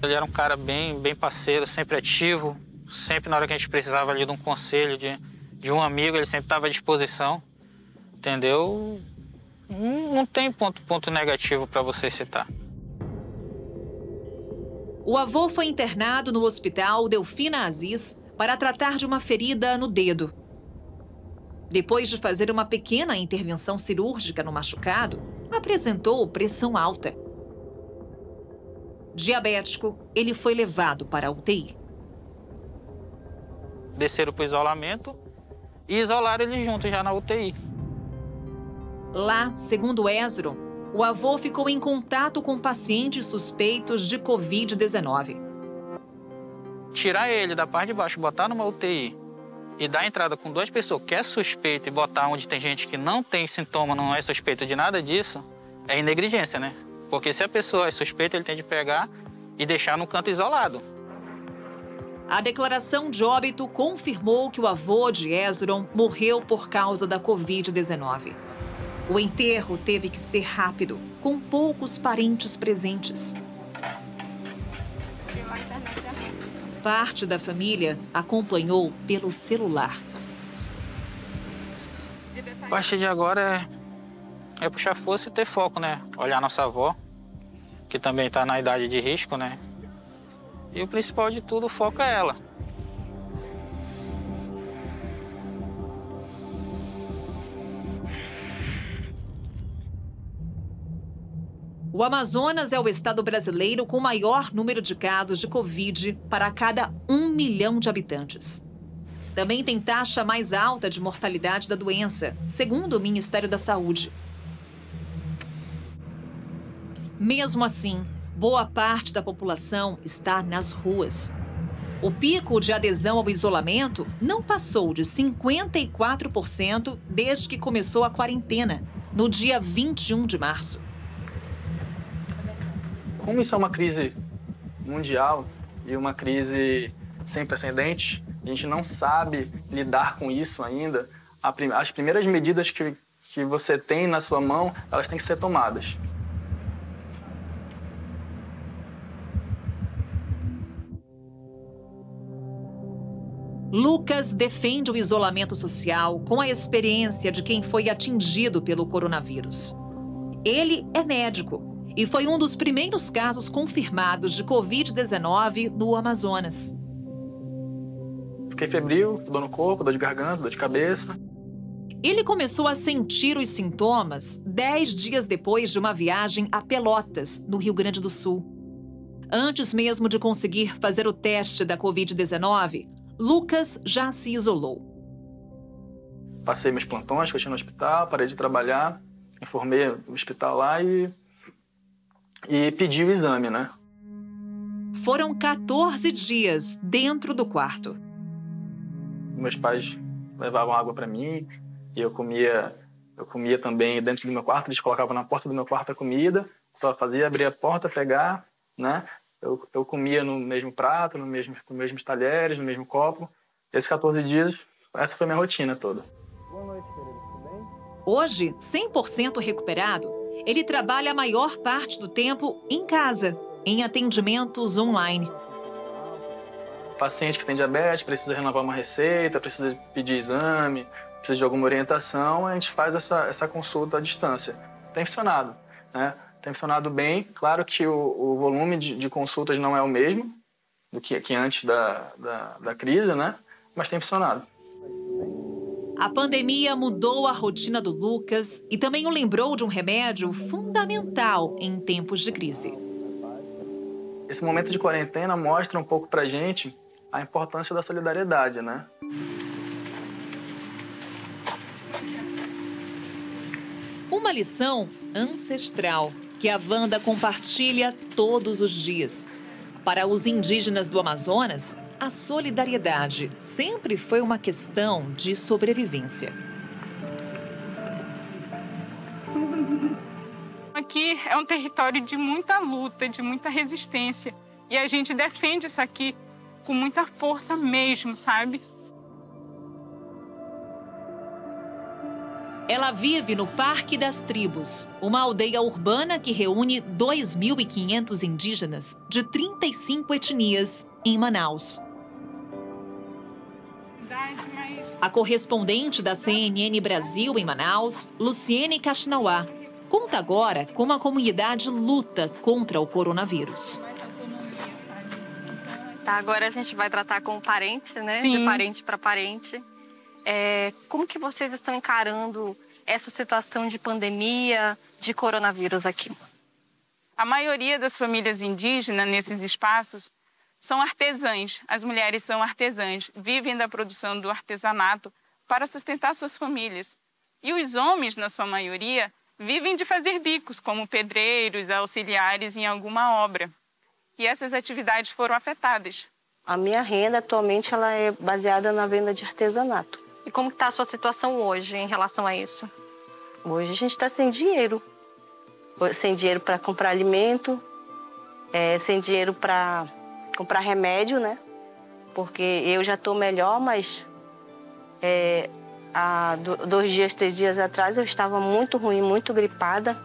Ele era um cara bem parceiro, sempre ativo. Sempre na hora que a gente precisava ali de um conselho, de um amigo, ele sempre estava à disposição. Entendeu? Não tem ponto negativo para você citar. O avô foi internado no hospital Delfina Aziz para tratar de uma ferida no dedo. Depois de fazer uma pequena intervenção cirúrgica no machucado, apresentou pressão alta. Diabético, ele foi levado para a UTI. Desceram para o isolamento e isolaram ele junto já na UTI. Lá, segundo Hezron, o avô ficou em contato com pacientes suspeitos de Covid-19. Tirar ele da parte de baixo, botar numa UTI e dar entrada com 2 pessoas que é suspeito e botar onde tem gente que não tem sintoma, não é suspeito de nada disso, é negligência, né? Porque se a pessoa é suspeita, ele tem de pegar e deixar no canto isolado. A declaração de óbito confirmou que o avô de Hezron morreu por causa da Covid-19. O enterro teve que ser rápido, com poucos parentes presentes. Parte da família acompanhou pelo celular. A partir de agora é puxar força e ter foco, né? Olhar nossa avó, que também está na idade de risco, né? E o principal de tudo, o foco é ela. O Amazonas é o estado brasileiro com maior número de casos de Covid para cada 1 milhão de habitantes. Também tem taxa mais alta de mortalidade da doença, segundo o Ministério da Saúde. Mesmo assim, boa parte da população está nas ruas. O pico de adesão ao isolamento não passou de 54% desde que começou a quarentena, no dia 21 de março. Como isso é uma crise mundial e uma crise sem precedentes, a gente não sabe lidar com isso ainda. As primeiras medidas que você tem na sua mão, elas têm que ser tomadas. Lucas defende o isolamento social com a experiência de quem foi atingido pelo coronavírus. Ele é médico e foi um dos primeiros casos confirmados de Covid-19 no Amazonas. Fiquei febril, dor no corpo, dor de garganta, dor de cabeça. Ele começou a sentir os sintomas 10 dias depois de uma viagem a Pelotas, no Rio Grande do Sul. Antes mesmo de conseguir fazer o teste da Covid-19, Lucas já se isolou. Passei meus plantões que eu tinha no hospital, parei de trabalhar, informei o hospital lá e pedi o exame, né? Foram 14 dias dentro do quarto. Meus pais levavam água para mim e eu comia também dentro do meu quarto. Eles colocavam na porta do meu quarto a comida, só fazia abrir a porta, pegar, né? Eu comia no mesmo prato, nos mesmos talheres, no mesmo copo. Esses 14 dias, essa foi a minha rotina toda. Boa noite, querido. Tudo bem? Hoje, 100% recuperado, ele trabalha a maior parte do tempo em casa, em atendimentos online. Paciente que tem diabetes, precisa renovar uma receita, precisa pedir exame, precisa de alguma orientação, a gente faz essa consulta à distância. Tem funcionado, né? Tem funcionado bem. Claro que o volume de consultas não é o mesmo do que antes da crise, né? Mas tem funcionado. A pandemia mudou a rotina do Lucas e também o lembrou de um remédio fundamental em tempos de crise. Esse momento de quarentena mostra um pouco pra gente a importância da solidariedade, né? Uma lição ancestral que a Wanda compartilha todos os dias. Para os indígenas do Amazonas, a solidariedade sempre foi uma questão de sobrevivência. Aqui é um território de muita luta, de muita resistência. E a gente defende isso aqui com muita força mesmo, sabe? Ela vive no Parque das Tribos, uma aldeia urbana que reúne 2.500 indígenas de 35 etnias em Manaus. A correspondente da CNN Brasil em Manaus, Luciene Kaxinawá, conta agora como a comunidade luta contra o coronavírus. Tá, agora a gente vai tratar com o parente, né? Sim. De parente para parente. Como que vocês estão encarando essa situação de pandemia, de coronavírus aqui? A maioria das famílias indígenas nesses espaços são artesãs. As mulheres são artesãs, vivem da produção do artesanato para sustentar suas famílias. E os homens, na sua maioria, vivem de fazer bicos, como pedreiros, auxiliares em alguma obra. E essas atividades foram afetadas. A minha renda atualmente ela é baseada na venda de artesanato. E como está a sua situação hoje em relação a isso? Hoje a gente está sem dinheiro. Sem dinheiro para comprar alimento, sem dinheiro para comprar remédio, né? Porque eu já estou melhor, mas há 2 dias, 3 dias atrás eu estava muito ruim, muito gripada.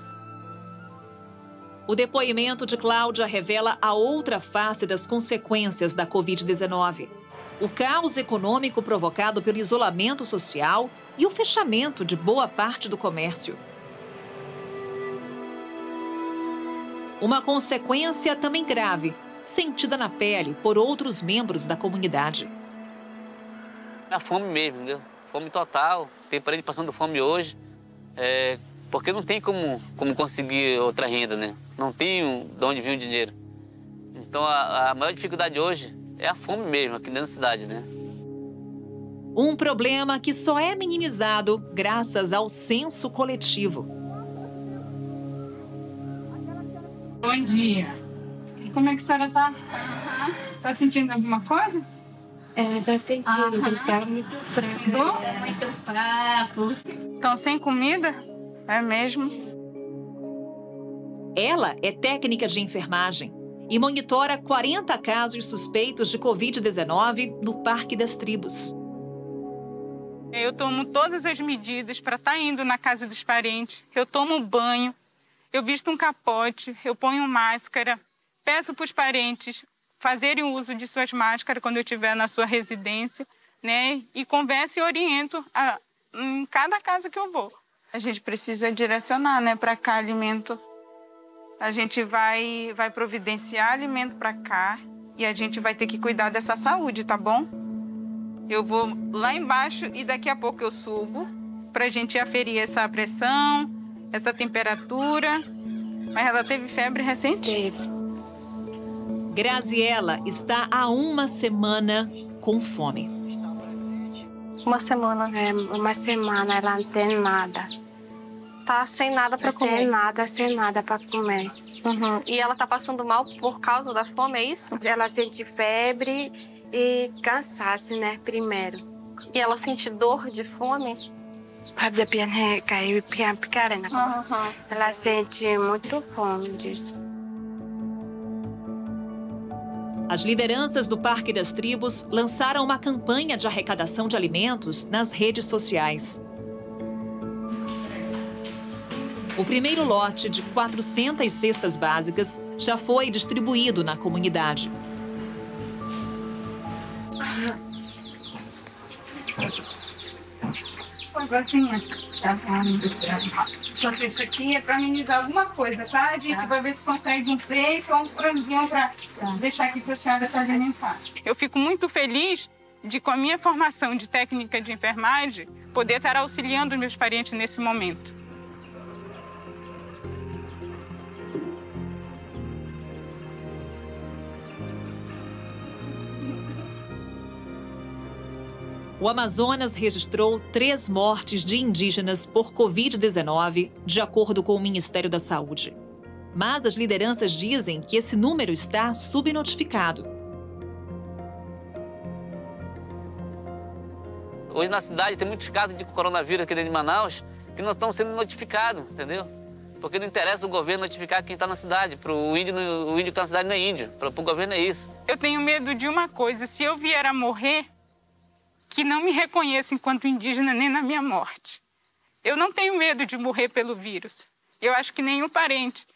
O depoimento de Cláudia revela a outra face das consequências da Covid-19. O caos econômico provocado pelo isolamento social e o fechamento de boa parte do comércio. Uma consequência também grave, sentida na pele por outros membros da comunidade. A fome mesmo, entendeu? Fome total. Tem parente passando fome hoje, porque não tem como conseguir outra renda, né? Não tem de onde vir o dinheiro. Então a maior dificuldade hoje é a fome mesmo, aqui dentro da cidade, né? Um problema que só é minimizado graças ao senso coletivo. Bom dia. Como é que a senhora tá? Tá sentindo alguma coisa? Tá sentindo, tá muito fraco. Muito fraco. Estão sem comida? É mesmo? Ela é técnica de enfermagem e monitora 40 casos suspeitos de Covid-19 no Parque das Tribos. Eu tomo todas as medidas para estar indo na casa dos parentes. Eu tomo banho, eu visto um capote, eu ponho máscara. Peço para os parentes fazerem uso de suas máscaras quando eu estiver na sua residência, né? E converso e oriento em cada casa que eu vou. A gente precisa direcionar, né, para cá alimento. A gente vai providenciar alimento para cá e a gente vai ter que cuidar dessa saúde, tá bom? Eu vou lá embaixo e daqui a pouco eu subo para a gente aferir essa pressão, essa temperatura. Mas ela teve febre recente? Teve. Graziela está há uma semana com fome. Uma semana? É, uma semana, ela não tem nada. Tá sem nada para comer? Sem nada para comer. Uhum. E ela tá passando mal por causa da fome, é isso? Ela sente febre e cansaço, né, primeiro. E ela sente dor de fome? Ela sente muito fome disso. As lideranças do Parque das Tribos lançaram uma campanha de arrecadação de alimentos nas redes sociais. O primeiro lote de 400 cestas básicas já foi distribuído na comunidade. Oi, Vazinha. Só isso aqui é para amenizar alguma coisa, tá? A gente vai ver se consegue um peixe ou um franguinho para deixar aqui para a senhora se alimentar. Eu fico muito feliz de, com a minha formação de técnica de enfermagem, poder estar auxiliando os meus parentes nesse momento. O Amazonas registrou 3 mortes de indígenas por Covid-19, de acordo com o Ministério da Saúde. Mas as lideranças dizem que esse número está subnotificado. Hoje na cidade tem muitos casos de coronavírus aqui dentro de Manaus que não estão sendo notificados, entendeu? Porque não interessa o governo notificar quem está na cidade. Para o índio que está na cidade não é índio. Para o governo é isso. Eu tenho medo de uma coisa: se eu vier a morrer, que não me reconheça enquanto indígena nem na minha morte. Eu não tenho medo de morrer pelo vírus. Eu acho que nenhum parente.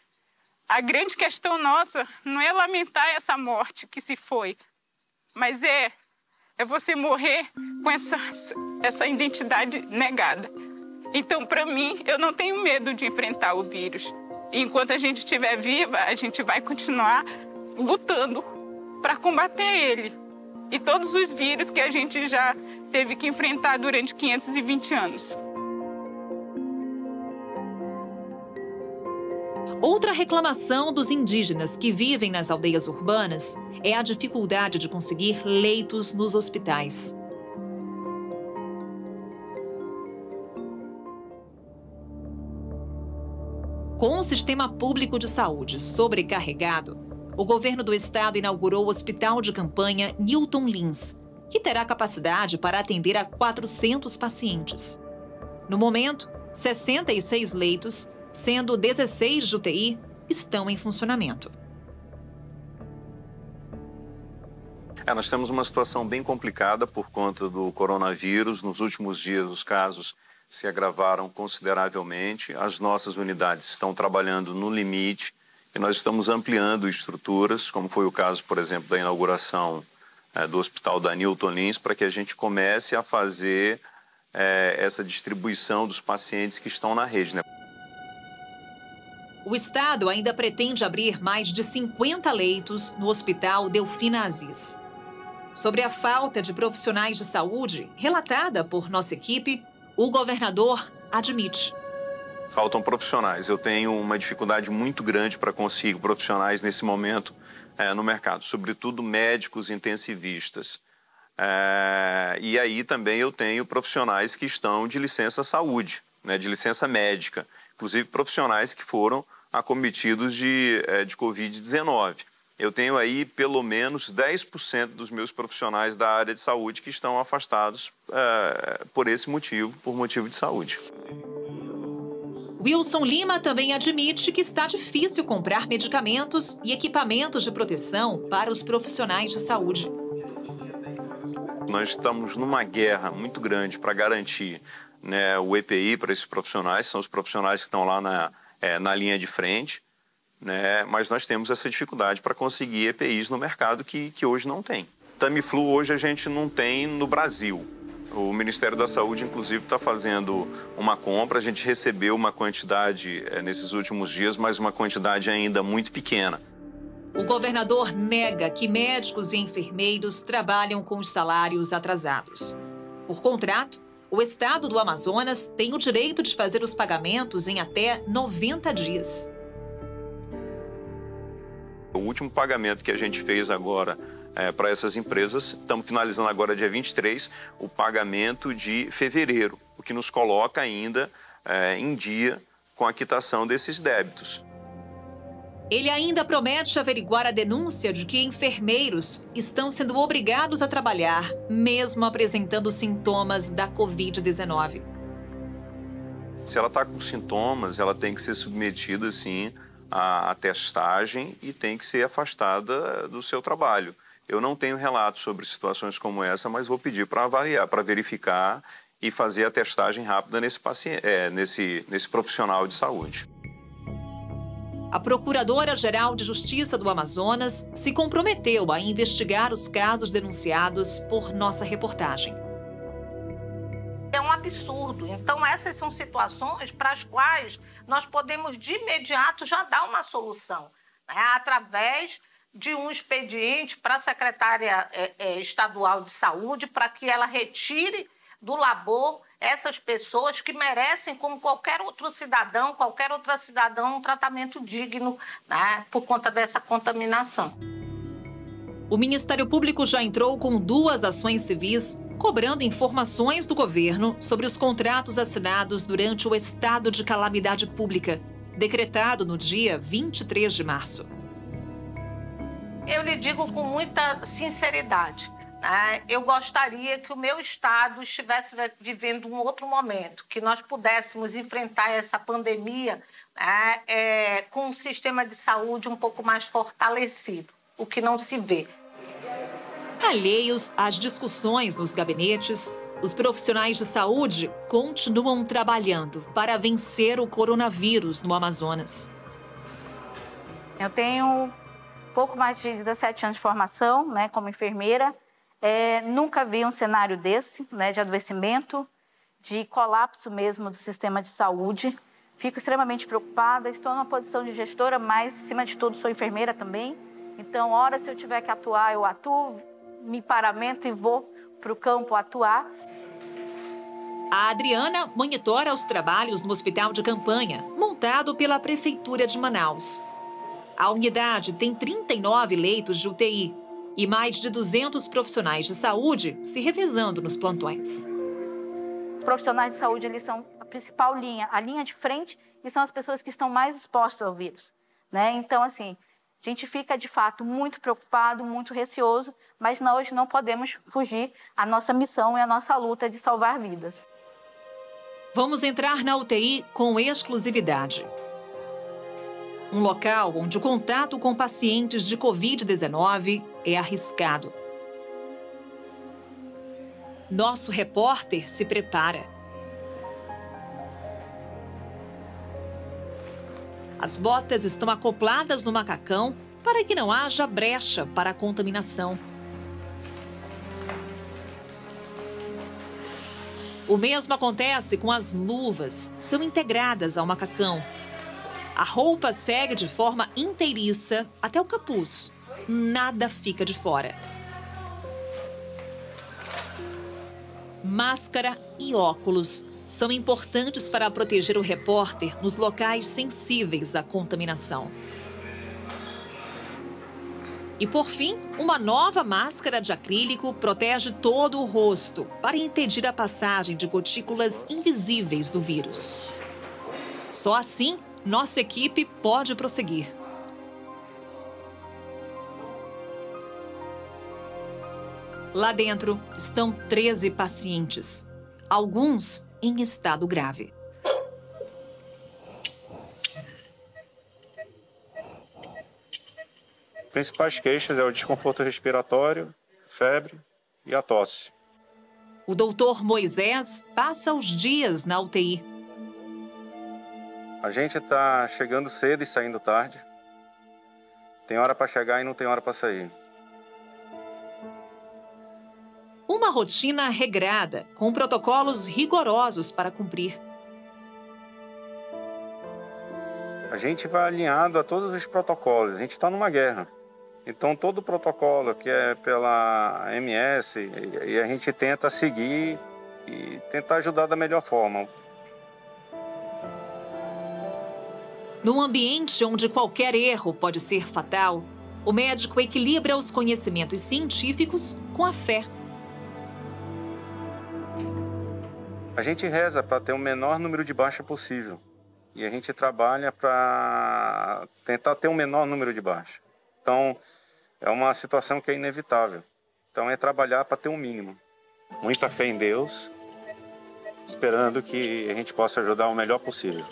A grande questão nossa não é lamentar essa morte que se foi, mas é você morrer com essa identidade negada. Então, para mim, eu não tenho medo de enfrentar o vírus. E enquanto a gente estiver viva, a gente vai continuar lutando para combater ele. E todos os vírus que a gente já teve que enfrentar durante 520 anos. Outra reclamação dos indígenas que vivem nas aldeias urbanas é a dificuldade de conseguir leitos nos hospitais. Com o sistema público de saúde sobrecarregado, o governo do estado inaugurou o hospital de campanha Newton Lins, que terá capacidade para atender a 400 pacientes. No momento, 66 leitos, sendo 16 de UTI, estão em funcionamento. Nós temos uma situação bem complicada por conta do coronavírus. Nos últimos dias, os casos se agravaram consideravelmente. As nossas unidades estão trabalhando no limite. E nós estamos ampliando estruturas, como foi o caso, por exemplo, da inauguração do Hospital da Newton Lins, para que a gente comece a fazer essa distribuição dos pacientes que estão na rede, né? O estado ainda pretende abrir mais de 50 leitos no Hospital Delfina Aziz. Sobre a falta de profissionais de saúde, relatada por nossa equipe, o governador admite. Faltam profissionais. Eu tenho uma dificuldade muito grande para conseguir profissionais nesse momento no mercado, sobretudo médicos intensivistas. E aí também eu tenho profissionais que estão de licença saúde, né, de licença médica, inclusive profissionais que foram acometidos de Covid-19. Eu tenho aí pelo menos 10% dos meus profissionais da área de saúde que estão afastados por esse motivo, por motivo de saúde. Wilson Lima também admite que está difícil comprar medicamentos e equipamentos de proteção para os profissionais de saúde. Nós estamos numa guerra muito grande para garantir, né, o EPI para esses profissionais, são os profissionais que estão lá na linha de frente, né, mas nós temos essa dificuldade para conseguir EPIs no mercado que hoje não tem. Tamiflu hoje a gente não tem no Brasil. O Ministério da Saúde, inclusive, está fazendo uma compra. A gente recebeu uma quantidade nesses últimos dias, mas uma quantidade ainda muito pequena. O governador nega que médicos e enfermeiros trabalham com os salários atrasados. Por contrato, o estado do Amazonas tem o direito de fazer os pagamentos em até 90 dias. O O último pagamento que a gente fez agora para essas empresas, estamos finalizando agora dia 23, o pagamento de fevereiro, o que nos coloca ainda em dia com a quitação desses débitos. Ele ainda promete averiguar a denúncia de que enfermeiros estão sendo obrigados a trabalhar, mesmo apresentando sintomas da Covid-19. Se ela está com sintomas, ela tem que ser submetida, sim, à testagem e tem que ser afastada do seu trabalho. Eu não tenho relato sobre situações como essa, mas vou pedir para avaliar, para verificar e fazer a testagem rápida nesse profissional de saúde. A Procuradora-Geral de Justiça do Amazonas se comprometeu a investigar os casos denunciados por nossa reportagem. É um absurdo. Então, essas são situações para as quais nós podemos, de imediato, já dar uma solução, né? Através de um expediente para a Secretaria Estadual de Saúde, para que ela retire do labor essas pessoas que merecem, como qualquer outro cidadão, qualquer outra cidadã, um tratamento digno, né, por conta dessa contaminação. O Ministério Público já entrou com 2 ações civis cobrando informações do governo sobre os contratos assinados durante o estado de calamidade pública, decretado no dia 23 de março. Eu lhe digo com muita sinceridade, né? Eu gostaria que o meu estado estivesse vivendo um outro momento, que nós pudéssemos enfrentar essa pandemia, né, com um sistema de saúde um pouco mais fortalecido, o que não se vê. Alheios às discussões nos gabinetes, os profissionais de saúde continuam trabalhando para vencer o coronavírus no Amazonas. Eu tenho pouco mais de 17 anos de formação, né, como enfermeira. Nunca vi um cenário desse, né, de adoecimento, de colapso mesmo do sistema de saúde. Fico extremamente preocupada, estou numa posição de gestora, mas, acima de tudo, sou enfermeira também. Então, hora se eu tiver que atuar, eu atuo, me paramento e vou para o campo atuar. A Adriana monitora os trabalhos no hospital de campanha, montado pela Prefeitura de Manaus. A unidade tem 39 leitos de UTI e mais de 200 profissionais de saúde se revezando nos plantões. Os profissionais de saúde, eles são a principal linha, a linha de frente, e são as pessoas que estão mais expostas ao vírus, né? Então, assim, a gente fica, de fato, muito preocupado, muito receoso, mas nós não podemos fugir à nossa missão e à nossa luta de salvar vidas. Vamos entrar na UTI com exclusividade. Um local onde o contato com pacientes de Covid-19 é arriscado. Nosso repórter se prepara. As botas estão acopladas no macacão para que não haja brecha para a contaminação. O mesmo acontece com as luvas, são integradas ao macacão. A roupa segue de forma inteiriça até o capuz. Nada fica de fora. Máscara e óculos são importantes para proteger o repórter nos locais sensíveis à contaminação. E, por fim, uma nova máscara de acrílico protege todo o rosto para impedir a passagem de gotículas invisíveis do vírus. Só assim, nossa equipe pode prosseguir. Lá dentro estão 13 pacientes, alguns em estado grave. As principais queixas é o desconforto respiratório, febre e a tosse. O doutor Moisés passa os dias na UTI. A gente está chegando cedo e saindo tarde. Tem hora para chegar e não tem hora para sair. Uma rotina regrada, com protocolos rigorosos para cumprir. A gente vai alinhado a todos os protocolos. A gente está numa guerra. Então, todo o protocolo que é pela MS, e a gente tenta seguir e tentar ajudar da melhor forma. Num ambiente onde qualquer erro pode ser fatal, O médico equilibra os conhecimentos científicos com a fé. A gente reza para ter o menor número de baixa possível. E a gente trabalha para tentar ter o menor número de baixa. Então, é uma situação que é inevitável. Então, é trabalhar para ter um mínimo. Muita fé em Deus, esperando que a gente possa ajudar o melhor possível.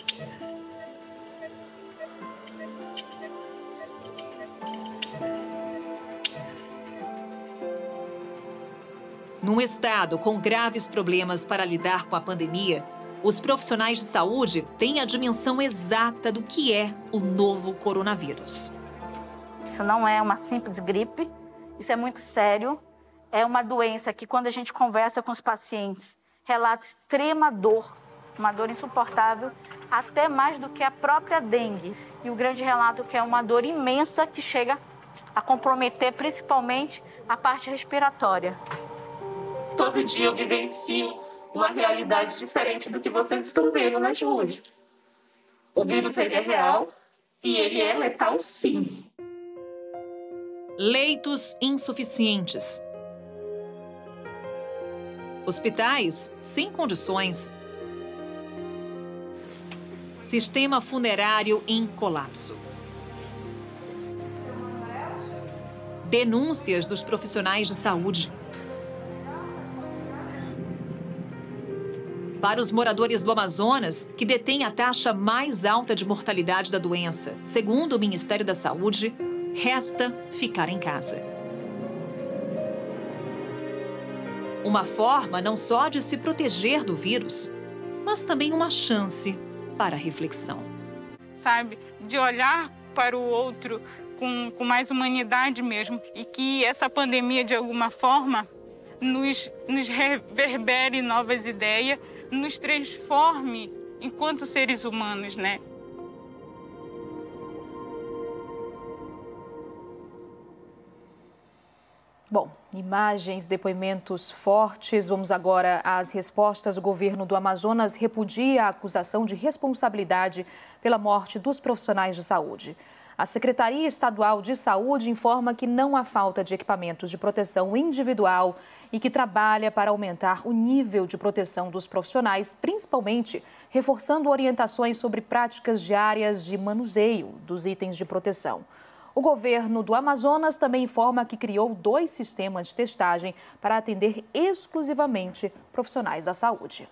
Num estado com graves problemas para lidar com a pandemia, os profissionais de saúde têm a dimensão exata do que é o novo coronavírus. Isso não é uma simples gripe, isso é muito sério. É uma doença que, quando a gente conversa com os pacientes, relata extrema dor, uma dor insuportável, até mais do que a própria dengue. E o grande relato que é uma dor imensa que chega a comprometer principalmente a parte respiratória. Todo dia eu vivencio uma realidade diferente do que vocês estão vendo nas ruas. O vírus ele é real e ele é letal, sim. Leitos insuficientes. Hospitais sem condições. Sistema funerário em colapso. Denúncias dos profissionais de saúde. Para os moradores do Amazonas, que detêm a taxa mais alta de mortalidade da doença, segundo o Ministério da Saúde, resta ficar em casa. Uma forma não só de se proteger do vírus, mas também uma chance para reflexão. Sabe, de olhar para o outro com mais humanidade mesmo, e que essa pandemia, de alguma forma, nos reverbere novas ideias, nos transforme enquanto seres humanos, né? Bom, imagens, depoimentos fortes. Vamos agora às respostas. O governo do Amazonas repudia a acusação de responsabilidade pela morte dos profissionais de saúde. A Secretaria Estadual de Saúde informa que não há falta de equipamentos de proteção individual e que trabalha para aumentar o nível de proteção dos profissionais, principalmente reforçando orientações sobre práticas diárias de manuseio dos itens de proteção. O governo do Amazonas também informa que criou 2 sistemas de testagem para atender exclusivamente profissionais da saúde.